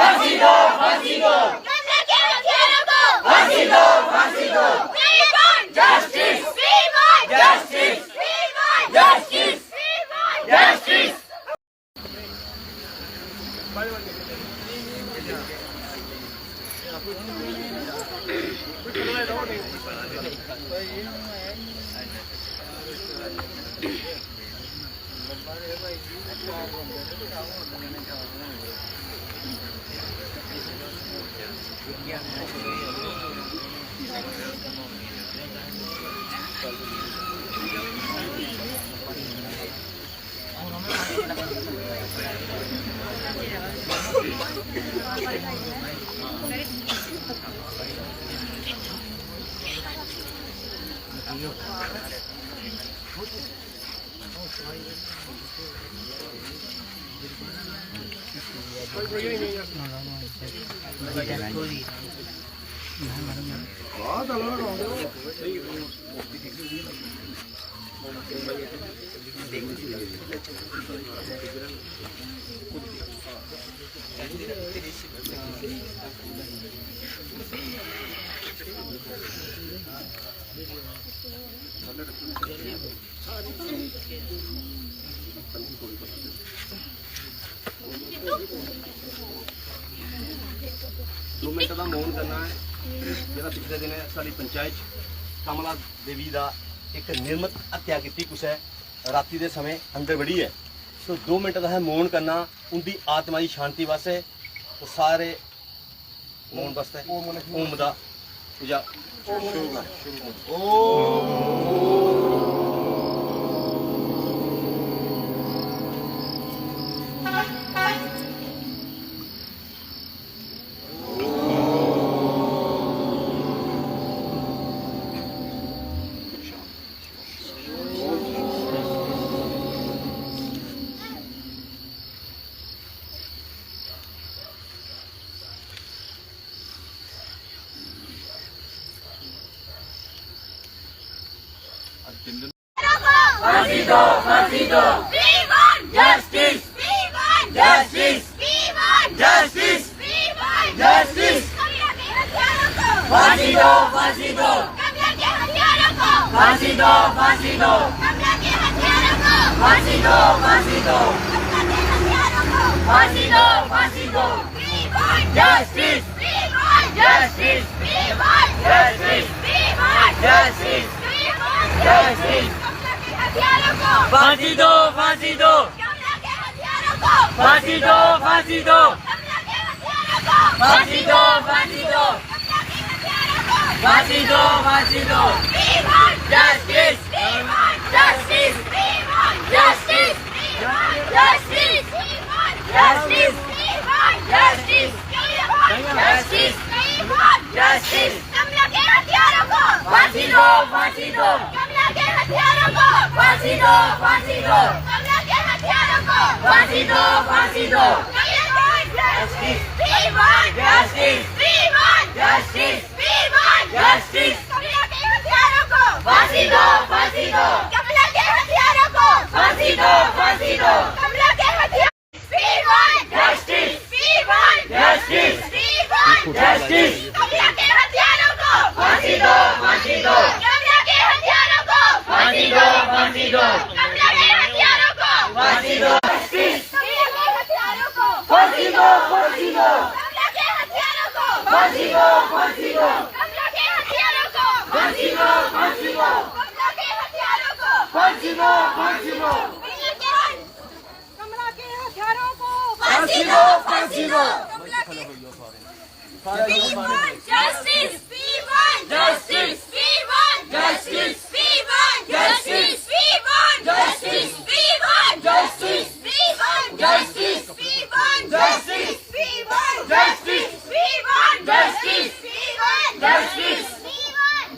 फांसी दो, फांसी दो, कमला के हथियारों को फांसी दो, फांसी दो, Free Bond! Justice! Free Bond! Justice! Free Bond! Justice! Free Bond! Justice! दो मिनट का मौन करना है ਜਿਹੜਾ ਪਿਛਲੇ ਦਿਨ ਸਾਡੀ ਪੰਚਾਇਤ ਕਮਲਾ ਦੇਵੀ ਦਾ ਇੱਕ ਨਿਰਮਤ ਹੱਤਿਆ ਕੀਤੀ ਕੁਛ ਹੈ ਰਾਤੀ ਦੇ ਸਮੇਂ ਅੰਦਰ ਵੜੀ ਹੈ ਸੋ 2 ਮਿੰਟ ਦਾ ਹੈ ਮੌਨ ਕਰਨਾ ਉਹਦੀ ਆਤਮਾ ਦੀ ਸ਼ਾਂਤੀ ਵਾਸਤੇ तो सारे मौन वास्ते ओम दा पूजा फांसी दो, फांसी दो, Free Bond! Justice! Free Bond! Justice! Free Bond! Justice! Free Bond! Justice! कमला के हथियारों को फांसी दो, फांसी दो, कमला के हथियारों को फांसी दो, फांसी दो, कमला के हथियारों को फांसी दो, फांसी दो, कमला के हथियारों को फांसी दो, फांसी दो, Free Bond! Justice! Free Bond! Justice! Free Bond! Justice! Free Bond! Justice! Free Bond! Justice! कमला के हथियारों को फांसी दो, फांसी दो, कमला के हथियारों को फांसी दो, फांसी दो, कमला के हथियारों को फांसी दो, फांसी दो, कमला के हथियारों को फांसी दो, फांसी दो, Free Bond! Justice! Free Bond! Justice! Free Bond! Justice! Free Bond! Justice! Free Bond! Justice! Free Bond! Justice! Free Bond! Justice! Free Bond! Justice! कमला के हथियारों को फांसी दो, फांसी दो, कमला के हथियारों को फांसी दो, फांसी दो, कमला के हथियारों को फांसी दो, फांसी दो, Justice! Free Bond! Justice! Free Bond! Justice! Free Bond! Justice! कमला के हथियारों को फांसी दो, फांसी दो, कमला के हथियारों को फांसी दो, फांसी दो, कमला के हथियार Free Bond! Justice! Free Bond! Justice! Free Bond! Justice! कमला के हथियारों को फांसी दो, फांसी दो, कमला के हथियारों को फांसी दो, फांसी दो, कमला के हथियारों को फांसी दो, Justice! कमला के हथियारों को फांसी दो, फांसी दो, कमला के हथियारों को फांसी दो, फांसी दो, कमला के हथियारों को फांसी दो, फांसी दो, कमला के हथियारों को फांसी दो, फांसी दो, कमला के हथियारों को फांसी दो, फांसी दो, Justice! Free Bond! Justice! Free Bond! Justice! Free Bond! Justice! Free Bond! Justice! Free Bond! Justice! Free Bond! Justice! Free Bond! Justice! Free Bond! Justice! Free Bond! Justice! Free Bond! Justice! Free Bond!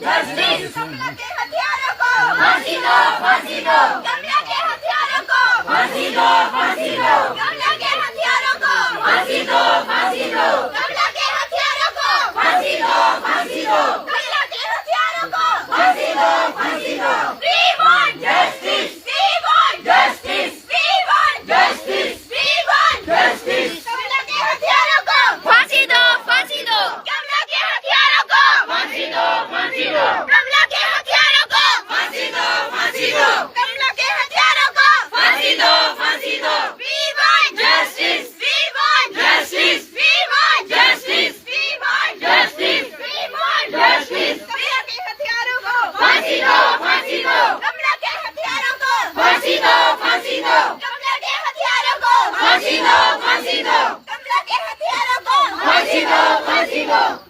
Justice! कमला के हथियारों को फांसी दो, फांसी दो, कमला के हथियारों को फांसी दो, फांसी दो, कमला के हथियारों को फांसी दो, फांसी दो, कमला के हथियारों को फांसी दो, फांसी दो, कमला के हथियारों को फांसी दो, फांसी दो, Free Bond! Justice! Free Bond! Justice! Free Bond! Justice! Free Bond! Justice! कमला के हथियारों को दो